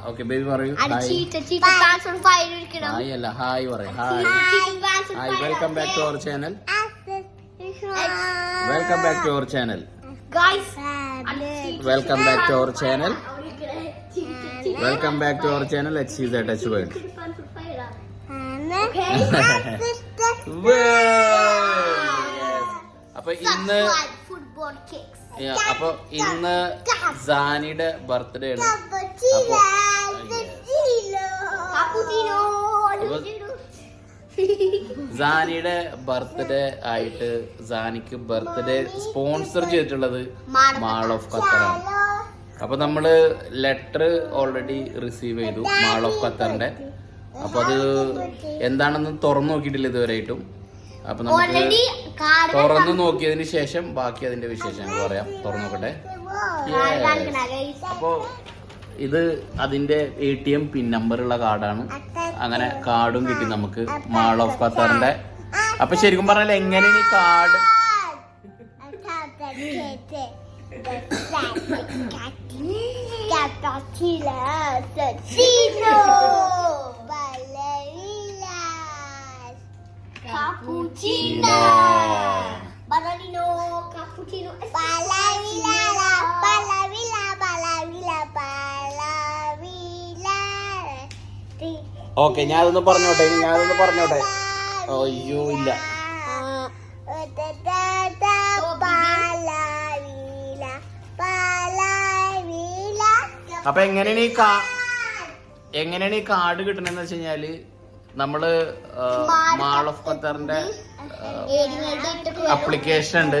Okay baby പറയൂ. Hi അല്ല hi പറയും. Hi hi. Welcome back to our channel. Welcome back to our channel. Welcome back to our channel. Welcome back to our channel. Let's see the touch word. അപ്പൊ ഇന്ന് സാനിയുടെ birthday ആണ്. സാനിയുടെ birthday ആയിട്ട് സാനിക്ക് birthday sponsor ചെയ്തിട്ടുള്ളത് mall of ഖത്തറാണ്. അപ്പൊ നമ്മള് ലെറ്റർ ഓൾറെഡി റിസീവ് ചെയ്തു മാൾ ഓഫ് ഖത്തറിന്റെ. അപ്പൊ അത് എന്താണെന്ന് തുറന്നു നോക്കിയിട്ടില്ല ഇതുവരെയായിട്ടും. അപ്പൊ നമുക്ക് തുറന്നു നോക്കിയതിന് ശേഷം ബാക്കി അതിന്റെ വിശേഷങ്ങൾ പറയാം. തുറന്നു നോക്കട്ടെ. അപ്പോ ഇത് അതിന്റെ ATM പിൻ നമ്പറുള്ള കാർഡാണ്. അങ്ങനെ കാർഡും കിട്ടി നമുക്ക് മാൾ ഓഫ് ഖത്തറിന്റെ. അപ്പൊ ശരിക്കും പറഞ്ഞാൽ എങ്ങനെയാണ് ഈ card Cappuccino, ballerino, cappuccino, ballerina, ballerina, ballerina, ballerina. Okay ഞാനതൊന്ന് പറഞ്ഞോട്ടെ. അയ്യോ ഇല്ല. അപ്പൊ എങ്ങനെയാണ് ഈ കാർഡ് കിട്ടണെന്ന് വെച്ച് കഴിഞ്ഞാല് നമ്മള് മാൾ ഓഫ് ഖത്തറിന്റെ അപ്ലിക്കേഷൻ ഉണ്ട്.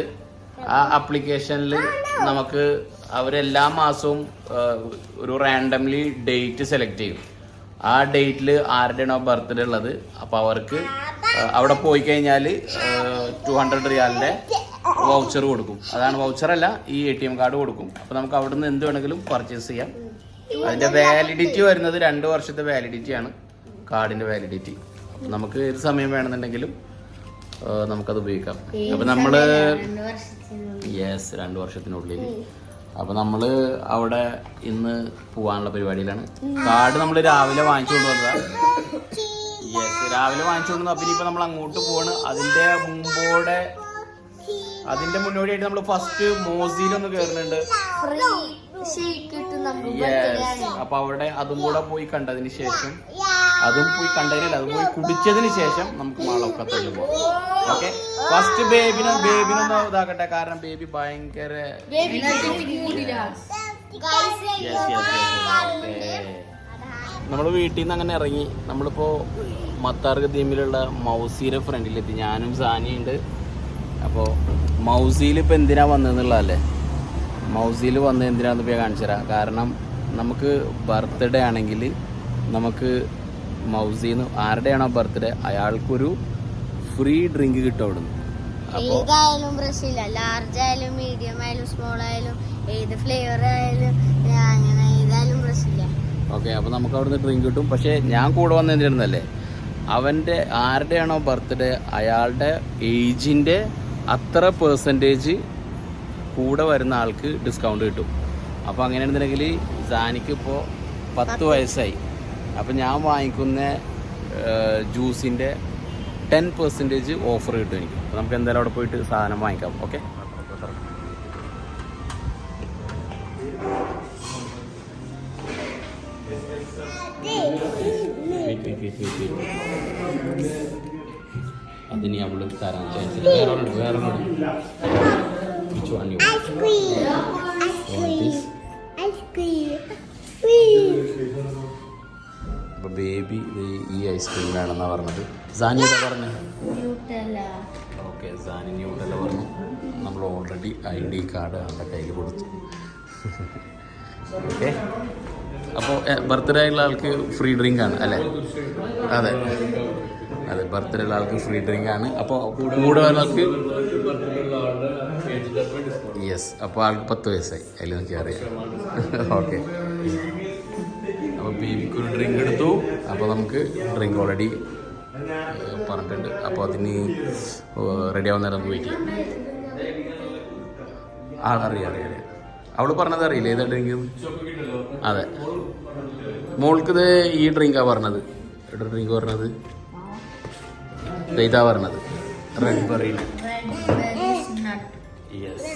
ആ അപ്ലിക്കേഷനിൽ നമുക്ക് അവരെല്ലാ മാസവും ഒരു റാൻഡംലി ഡേറ്റ് സെലക്ട് ചെയ്യും. ആ ഡേറ്റിൽ ആരുടെയാണോ ബർത്ത്ഡേ ഉള്ളത് അപ്പൊ അവർക്ക് അവിടെ പോയി കഴിഞ്ഞാൽ 200 റിയാലിന്റെ വൗച്ചർ കൊടുക്കും. അതാണ് വൗച്ചറല്ല, ഈ ATM കാർഡ് കൊടുക്കും. അപ്പൊ നമുക്ക് അവിടെ നിന്ന് എന്ത് വേണമെങ്കിലും പർച്ചേസ് ചെയ്യാം. അതിന്റെ വാലിഡിറ്റി വരുന്നത് 2 വർഷത്തെ വാലിഡിറ്റി ആണ് കാർഡിന്റെ വാലിഡിറ്റി. നമുക്ക് ഏത് സമയം വേണമെന്നുണ്ടെങ്കിലും നമുക്കത് ഉപയോഗിക്കാം. അപ്പൊ നമ്മള് 2 വർഷത്തിനുള്ളിൽ. അപ്പൊ നമ്മള് അവിടെ ഇന്ന് പോവാനുള്ള പരിപാടിയിലാണ്. കാർഡ് നമ്മൾ രാവിലെ വാങ്ങിച്ചു കൊണ്ടുവന്നതാ. രാവിലെ വാങ്ങിച്ചു കൊണ്ടുവന്ന. പിന്നെ ഇപ്പൊ നമ്മൾ അങ്ങോട്ട് പോവാണ്. അതിന്റെ മുന്നോടിയായിട്ട് നമ്മൾ ഫസ്റ്റ് മോസിലൊന്ന് കയറുന്നുണ്ട്. അപ്പൊ അവിടെ അതും കൂടെ പോയി കണ്ടതിന് ശേഷം അതും പോയി കുടിച്ചതിന് ശേഷം നമുക്ക് മാൾ ഓഫ് ഖത്തറിൽ പോകാം. ഓക്കെ, ഫസ്റ്റ് ബേബിനൊന്ന് ഇതാക്കട്ടെ. കാരണം ബേബി ഭയങ്കര നമ്മൾ വീട്ടിൽ നിന്ന് അങ്ങനെ ഇറങ്ങി. നമ്മളിപ്പോ മത്താർ ഖദീമിലുള്ള മൗസിയുടെ ഫ്രണ്ടിലെത്തി. ഞാനും സാനിയുണ്ട്. അപ്പോൾ മൗസിയിൽ ഇപ്പൊ എന്തിനാ വന്നതെന്നുള്ളതല്ലേ. മൗസിയിൽ വന്ന് എന്തിനാന്ന് ഇപ്പോൾ കാണിച്ചു തരാം. കാരണം നമുക്ക് ബർത്ത്ഡേ ആണെങ്കിൽ നമുക്ക് മൗസിന്ന് ആരുടെയാണോ ബർത്ത്ഡേ അയാൾക്കൊരു ഫ്രീ ഡ്രിങ്ക് കിട്ടും അവിടുന്ന്. ഏതായാലും പ്രശ്നമില്ല. ലാർജ് ആയാലും മീഡിയം ആയാലും സ്മോൾ ആയാലും ഏത് ഫ്ലേവർ ആയാലും അങ്ങനെ ഏതായാലും പ്രശ്നമില്ല. ഓക്കെ, അപ്പൊ നമുക്ക് അവിടുന്ന് ഡ്രിങ്ക് കിട്ടും. പക്ഷെ ഞാൻ കൂടെ വന്ന് എന്തിരുന്നല്ലേ, അവന്റെ ആരുടെയാണോ ബർത്ത്ഡേ അയാളുടെ ഏജിന്റെ അത്ര പെർസെൻറ്റേജ് കൂടെ വരുന്ന ആൾക്ക് ഡിസ്കൗണ്ട് കിട്ടും. അപ്പോൾ അങ്ങനെയാണെന്നുണ്ടെങ്കിൽ സാനിക്ക് ഇപ്പോൾ 10 വയസ്സായി. അപ്പോൾ ഞാൻ വാങ്ങിക്കുന്ന ജ്യൂസിൻ്റെ 10% ഓഫർ കിട്ടും എനിക്ക്. അപ്പോൾ നമുക്ക് എന്തായാലും അവിടെ പോയിട്ട് സാധനം വാങ്ങിക്കാം. ഓക്കെ, അതിനി അവള് തരാൻ ചാൻസ് ഇല്ല. വേറെ അപ്പൊ ബേബി ഈ ഐസ്ക്രീം വേണമെന്നാ പറഞ്ഞത്. സാനി എന്താ പറഞ്ഞത്? ഓക്കെ, സാനി ന്യൂട്ടല്ല പറഞ്ഞു. നമ്മൾ ഓൾറെഡി ID കാർഡ് അവരുടെ കയ്യിൽ കൊടുത്തു. ഓക്കെ, അപ്പോൾ ബർത്ത്ഡേ ഉള്ള ആൾക്ക് ഫ്രീ ഡ്രിങ്ക് ആണ് അല്ലേ? അതെ, ബർത്ത്ഡേ ഉള്ള ആൾക്ക് ഫ്രീ ഡ്രിങ്ക് ആണ്. അപ്പോൾ കൂടെ ഉള്ള ആൾക്ക് അപ്പോൾ ആൾക്ക് 10 വയസ്സായി. അതിൽ നമുക്ക് അറിയാം. ഓക്കെ, അപ്പോൾ ബേബിക്കൊരു ഡ്രിങ്ക് എടുത്തു. അപ്പോൾ നമുക്ക് ഡ്രിങ്ക് ഓൾറെഡി പറഞ്ഞിട്ടുണ്ട്. അപ്പോൾ അതിന് റെഡി ആവുന്ന നേരം നമുക്ക് വെയിറ്റ് ചെയ്യാം. അറിയാം. അവള് പറഞ്ഞത് അറിയില്ല ഏതാ ഡ്രിങ്ക്. അതെ, മോൾക്കിത് ഈ ഡ്രിങ്കാണ് പറഞ്ഞത്. ഇവിടെ ഡ്രിങ്ക് പറഞ്ഞത് ഇതാ പറഞ്ഞത് റെഡ് ബെറി. യെസ്.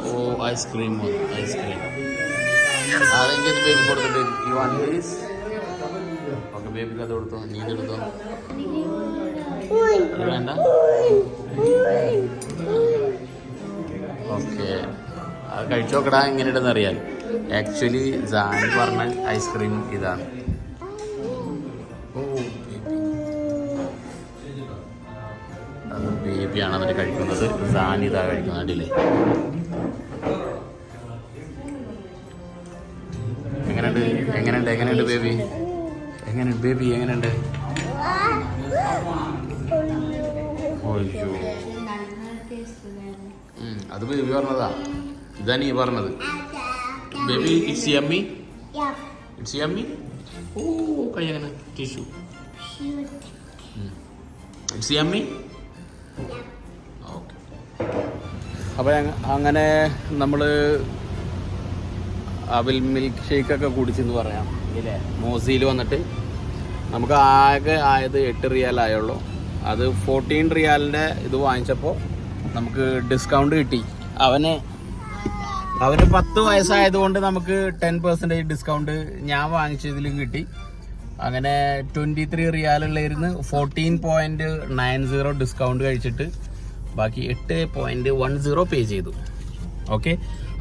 ഓ ഐസ്ക്രീം. അതെങ്കിൽ ബേബി കൊടുത്തിട്ട് യു വാണ്ട് ദിസ്. ഓക്കെ ബേബിക്ക് അത് കൊടുത്തോ, നീ ഇതെടുത്തോ. അത് വേണ്ട. ഓക്കെ, അത് കഴിച്ചു നോക്കടാ എങ്ങനെയുണ്ടെന്ന് അറിയാൻ. ആക്ച്വലി ജാനി പറഞ്ഞ ഐസ്ക്രീം ഇതാണ്. ഓ അത് ബേബിയാണ് എന്നിട്ട് കഴിക്കുന്നത്. ജാനി ഇതാ കഴിക്കുന്നത്. അടിയില്ലേ എങ്ങനെയുണ്ട് ബേബി? എങ്ങനെയുണ്ട്? അത് ബേബി പറഞ്ഞതാ, ഇതാ നീ പറഞ്ഞത്. Baby it's yummy. ഓ കൈ അങ്ങനെ ടിഷ്യൂ. It's yummy. ഓക്കെ, അപ്പോൾ അങ്ങനെ നമ്മൾ അവിൽ മിൽക്ക് ഷേക്കൊക്കെ കുടിച്ചെന്ന് പറയാം ഇല്ലേ. മോസിയിൽ വന്നിട്ട് നമുക്ക് ആകെ ആയത് 8 റിയാൽ ആയുള്ളൂ. അത് 14 റിയാലിൻ്റെ ഇത് വാങ്ങിച്ചപ്പോൾ നമുക്ക് ഡിസ്കൗണ്ട് കിട്ടി. അവന് 10 വയസ്സായതുകൊണ്ട് നമുക്ക് 10% ഡിസ്കൗണ്ട് ഞാൻ വാങ്ങിച്ചതിലും കിട്ടി. അങ്ങനെ 23 റിയാലുള്ളായിരുന്നു. 14.90 ഡിസ്കൗണ്ട് കഴിച്ചിട്ട് ബാക്കി 8.10 പേ ചെയ്തു. ഓക്കെ,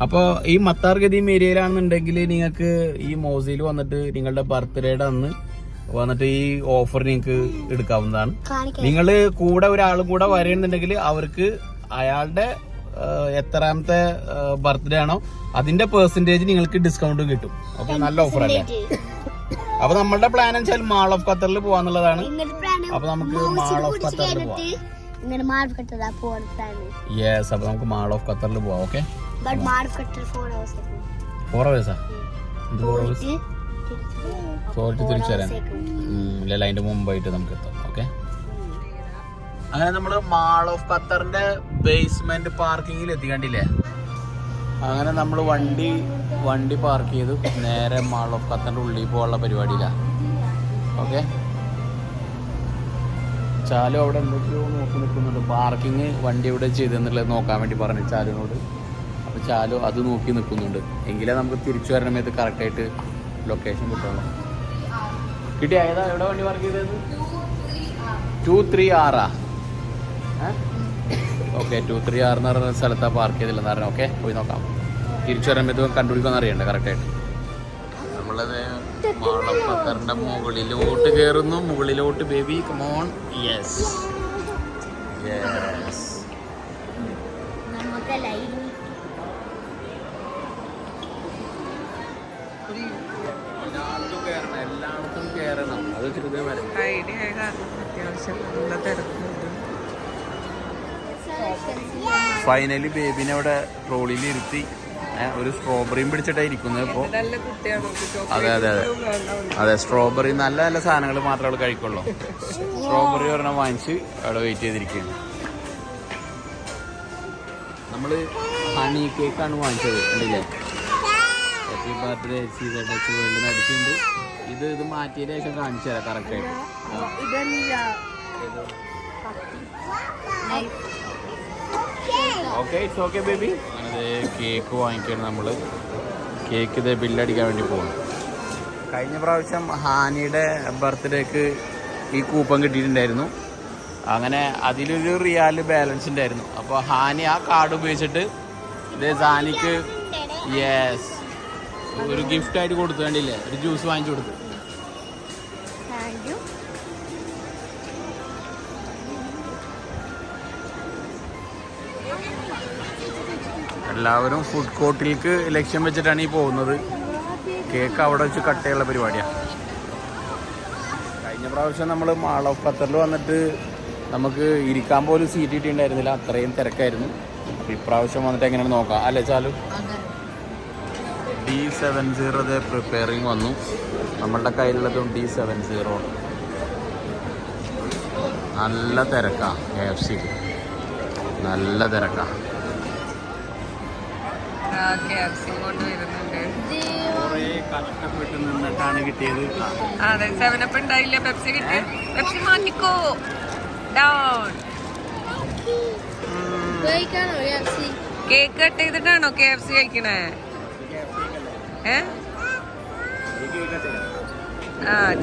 അപ്പോൾ ഈ മത്താർ ഗദീം ഏരിയയിലാണെന്നുണ്ടെങ്കിൽ നിങ്ങൾക്ക് ഈ മോസിയിൽ വന്നിട്ട് നിങ്ങളുടെ ബർത്ത്ഡേയുടെ അന്ന് വന്നിട്ട് ഈ ഓഫർ നിങ്ങൾക്ക് എടുക്കാവുന്നതാണ്. നിങ്ങൾ കൂടെ ഒരാളും കൂടെ വരണമെന്നുണ്ടെങ്കിൽ അവർക്ക് അയാളുടെ എത്രാമത്തെ ബർത്ത്ഡേ ആണോ അതിന്റെ പെർസെന്റേജ് നിങ്ങൾക്ക് ഡിസ്കൗണ്ടും കിട്ടും. ഓക്കെ, നല്ല ഓഫർ അല്ലേ. അപ്പൊ നമ്മളുടെ പ്ലാൻ എന്ന് വെച്ചാൽ മാൾ ഓഫ് ഖത്തറിൽ പോവാന്നുള്ളതാണ്. അപ്പൊ നമുക്ക് മാൾ ഓഫ് ഖത്തറിൽ പോവാം. യെസ്, അപ്പൊ നമുക്ക് മാൾ ഓഫ് ഖത്തറിൽ പോവാം. ഓക്കെ, 4 hours ഫോർട്ട് തിരിച്ചു വരാൻ ഇല്ല, അതിന്റെ മുമ്പായിട്ട് നമുക്ക് എത്താം. ഓക്കെ, അങ്ങനെ നമ്മള് മാൾ ഓഫ് ഖത്തറിന്റെ ബേസ്മെന്റ് പാർക്കിങ്ങിൽ എത്തിക്കണ്ടില്ലേ. അങ്ങനെ നമ്മൾ വണ്ടി പാർക്ക് ചെയ്തു. നേരെ മാൾ ഓഫ് ഖത്തറിന്റെ ഉള്ളിൽ പോകാനുള്ള പരിപാടിയിലാണ്. ഓക്കെ, ചാലു അവിടെ എന്തൊക്കെയോ നോക്കി നിൽക്കുന്നുണ്ട്. പാർക്കിങ് വണ്ടി എവിടെ ചെയ്തെന്നുള്ളത് നോക്കാൻ വേണ്ടി പറഞ്ഞു ചാലുവിനോട്. അപ്പോൾ ചാലു അത് നോക്കി നിൽക്കുന്നുണ്ട്. എങ്കിലേ നമുക്ക് തിരിച്ചു വരണ സമയത്ത് കറക്റ്റായിട്ട് ലൊക്കേഷൻ കിട്ടുള്ളൂ. കിട്ടിയ ഏതാ എവിടെ വണ്ടി പാർക്ക് ചെയ്തത്? 236 ഓക്കെ, 236 എന്ന് പറഞ്ഞ സ്ഥലത്താണ് പാർക്ക് ചെയ്തില്ലെന്ന് പറഞ്ഞാൽ. ഓക്കെ, പോയി നോക്കാം. തിരിച്ചു വരാൻ സമയത്ത് കണ്ടുപിടിക്കുമെന്ന് അറിയണ്ടേ കറക്റ്റായിട്ട്. നമ്മളത് മാൾ ഓഫ് ഖത്തറിന്റെ മുകളിലോട്ട് കയറുന്നു. മുകളിലോട്ട് ബേബി കമോൺ. യെസ്. എല്ലായിടത്തും കയറണം. അത് ചെറുതേ വരും. ഫൈനലി ബേബിനെ അവിടെ ട്രോളിയിൽ ഇരുത്തി ഒരു സ്ട്രോബെറിയും പിടിച്ചിട്ടാണ് ഇരിക്കുന്നത് ഇപ്പോൾ. അതെ സ്ട്രോബെറി നല്ല നല്ല സാധനങ്ങൾ മാത്രമേ അവൾ കഴിക്കുള്ളൂ. സ്ട്രോബെറി ഒരെണ്ണം വാങ്ങിച്ച് അവിടെ വെയിറ്റ് ചെയ്തിരിക്കുകയാണ്. നമ്മൾ ഹണി കേക്കാണ് വാങ്ങിച്ചത്. കണ്ടില്ലേ, ഹാപ്പി ബർത്ത്ഡേ വേൾഡ് അടിച്ചിട്ടുണ്ട്. ഇത് മാറ്റിയതിന് ശേഷം കാണിച്ചു തരാം കറക്റ്റായിട്ട്. Okay, it's okay baby. അങ്ങനെ കേക്ക് വാങ്ങിക്കണം നമ്മൾ. കേക്ക് ഇത് ബില്ലടിക്കാൻ വേണ്ടി പോകുന്നു. കഴിഞ്ഞ പ്രാവശ്യം ഹാനിയുടെ ബർത്ത്ഡേക്ക് ഈ കൂപ്പൺ കിട്ടിയിട്ടുണ്ടായിരുന്നു. അങ്ങനെ അതിലൊരു റിയാൽ ബാലൻസ് ഉണ്ടായിരുന്നു. അപ്പോൾ ഹാനി ആ കാർഡ് ഉപയോഗിച്ചിട്ട് ഇത് സാനിക്ക് ഒരു ഗിഫ്റ്റ് ആയിട്ട് കൊടുത്തു. കണ്ടില്ലേ, ഒരു ജ്യൂസ് വാങ്ങിച്ചു കൊടുത്തു. എല്ലാവരും ഫുഡ് കോർട്ടിലേക്ക് ലക്ഷ്യം വെച്ചിട്ടാണ് ഈ പോകുന്നത്. കേക്ക് അവിടെ വെച്ച് കട്ട് ചെയ്യാനുള്ള പരിപാടിയാണ്. കഴിഞ്ഞ പ്രാവശ്യം നമ്മൾ മാൾ ഓഫ് ഖത്തറിൽ വന്നിട്ട് നമുക്ക് ഇരിക്കാൻ പോലും സീറ്റ് കിട്ടിയിട്ടുണ്ടായിരുന്നില്ല, അത്രയും തിരക്കായിരുന്നു. അപ്പോൾ ഇപ്രാവശ്യം വന്നിട്ട് എങ്ങനെയാണ് നോക്കാം അല്ലേ ചാലു. D70 പ്രിപ്പയറിങ് വന്നു. നമ്മളുടെ കയ്യിലുള്ളതും D70. നല്ല തിരക്കാണ് KFC, നല്ല തിരക്കാണ്. കുറേ കഷ്ടപ്പെട്ട് നിന്നിട്ടാണ് കിട്ടിയത്. അതെ, 7up ഉണ്ടായില്ല, പെപ്സി കിട്ടി. പെപ്സി മാറ്റിക്കോ. ഡൗൺ. കേക്ക് കട്ട് ചെയ്തിട്ടാണോ KFC കഴിക്കണേ?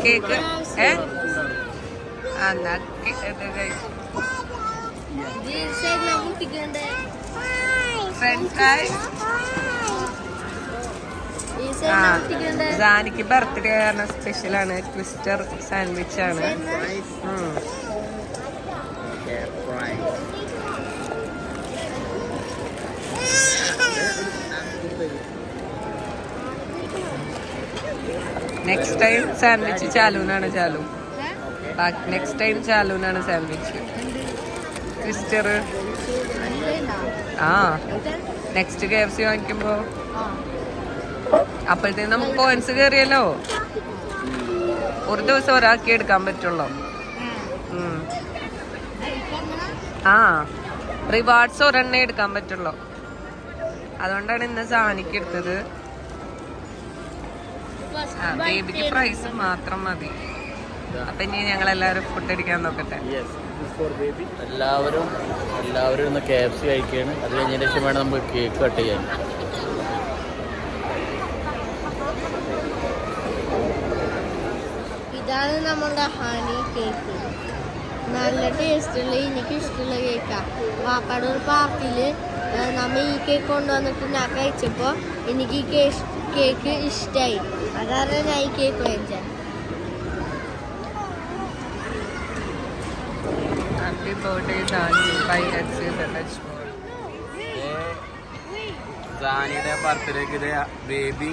കേക്ക് എന്നാ ഫ്രഞ്ച് ഫ്രൈസ്. ജാനിക്ക് ബർത്ത്ഡേ കാരണം സ്പെഷ്യലാണ്, ട്വിസ്റ്റർ സാൻഡ്വിച്ച് ആണ്. നെക്സ്റ്റ് ടൈം സാൻഡ്വിച്ച് ചാലൂനാണ്. നെക്സ്റ്റ് ടൈം ചാലൂനാണ് സാൻഡ്വിച്ച്. ട്വിസ്റ്റർ നെക്സ്റ്റ് KFC വാങ്ങിക്കുമ്പോ അപ്പോഴത്തേക്കും നമുക്ക് പോയിന്റ്സ് കയറിയല്ലോ. ഒരു ദിവസം ഒരാൾക്ക് എടുക്കാൻ പറ്റുള്ളൂ. റിവാർഡ്സ് ഒരെണ്ണേ എടുക്കാൻ പറ്റുള്ളൂ. അതുകൊണ്ടാണ് ഇന്ന് സാനിക്ക് എടുത്തത്. ബേബിക്ക് പ്രൈസ് മാത്രം മതി. അപ്പൊ ഇനി ഞങ്ങൾ എല്ലാവരും ഫുഡ് അടിക്കാൻ നോക്കട്ടെ. എല്ലാവരും ഇന്ന് KFC കഴിക്കുകയാണ്. അത് കഴിഞ്ഞതിന് ശേഷം വേണം നമുക്ക് കേക്ക് കട്ട് ചെയ്യാൻ. ഇതാണ് നമ്മുടെ ഹണി കേക്ക്. നല്ല ടേസ്റ്റുള്ള, എനിക്ക് ഇഷ്ടമുള്ള കേക്കാണ്. വാക്കാടൂർ പാർക്കില് നമ്മ ഈ കേക്ക് കൊണ്ടുവന്നിട്ട് ഞാൻ കഴിച്ചപ്പോൾ എനിക്ക് ഈ കേക്ക് ഇഷ്ടമായി. അതാണ് ഞാൻ ഈ കേക്ക് കഴിച്ചത്. ഹാപ്പി ബർത്ത്ഡേ സാനി ബൈ സാനിയുടെ ബർത്ത്ഡേക്ക് ഇത് ബേബി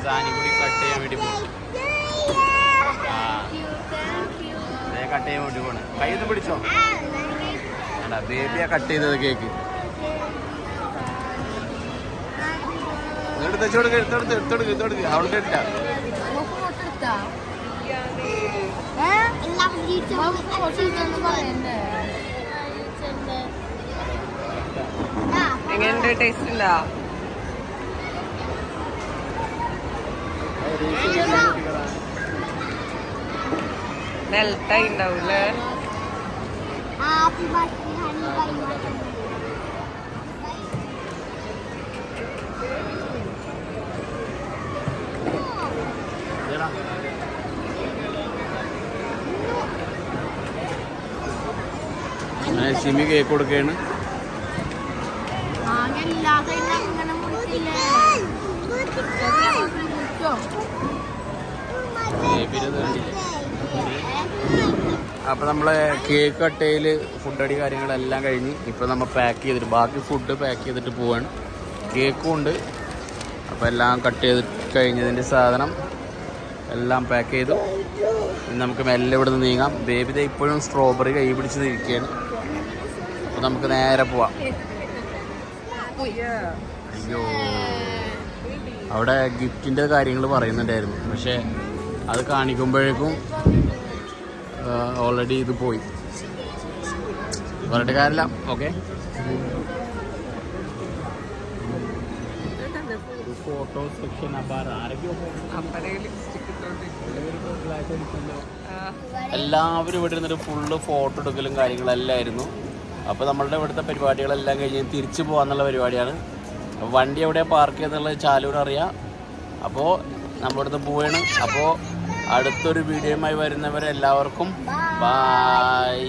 സാനി കൂടി കട്ട് ചെയ്യാൻ വേണ്ടി പോകും. കട്ട് ചെയ്യാൻ വേണ്ടി പോണേ. കൈ ഒന്ന് പിടിച്ചോ. അല്ല, ബേബിയാ കട്ട് ചെയ്തത് കേക്ക്. എടുത്തോടുക്ക് അവൾക്ക് എടുത്താ. എങ്ങനെയുണ്ട്? ടേസ്റ്റ് ഉണ്ടോ? മെൽട്ടായി ഉണ്ടാവൂല്ലേ? അങ്ങനെ ഷിമി കേക്ക് കൊടുക്കുകയാണ്. അപ്പോൾ നമ്മളെ കേക്ക് കട്ടയിൽ ഫുഡ് അടി കാര്യങ്ങളെല്ലാം കഴിഞ്ഞ് ഇപ്പോൾ നമ്മൾ പാക്ക് ചെയ്തിട്ട് ബാക്കി ഫുഡ് പാക്ക് ചെയ്തിട്ട് പോവാണ്. കേക്കും ഉണ്ട്. അപ്പോൾ എല്ലാം കട്ട് ചെയ്ത് കഴിഞ്ഞതിൻ്റെ സാധനം എല്ലാം പാക്ക് ചെയ്തു. നമുക്ക് മെല്ലെ ഇവിടെ നിന്ന് നീങ്ങാം. ബേബി ഇപ്പോഴും സ്ട്രോബെറി കൈ പിടിച്ച് ഇരിക്കുകയാണ്. അപ്പോൾ നമുക്ക് നേരെ പോവാം. അയ്യോ, അവിടെ ഗിഫ്റ്റിൻ്റെ കാര്യങ്ങൾ പറയുന്നുണ്ടായിരുന്നു, പക്ഷേ അത് കാണിക്കുമ്പോഴേക്കും ഓൾറെഡി ഇത് പോയി. പറഞ്ഞിട്ട് കാര്യമില്ല. Okay, photo section. എല്ലാവരും ഇവിടെ ഇരുന്നിട്ട് ഫുള്ള് ഫോട്ടോ എടുക്കലും കാര്യങ്ങളെല്ലാം ആയിരുന്നു. അപ്പോൾ നമ്മളുടെ ഇവിടുത്തെ പരിപാടികളെല്ലാം കഴിഞ്ഞ് തിരിച്ചു പോകാന്നുള്ള പരിപാടിയാണ്. വണ്ടി എവിടെ പാർക്ക് ചെയ്യുന്നുള്ളത് ചാലൂർ അറിയാം. അപ്പോൾ നമ്മളിവിടുന്ന് പോവുകയാണ്. അപ്പോൾ അടുത്തൊരു വീഡിയോയുമായി വരുന്നവരെല്ലാവർക്കും ബൈ.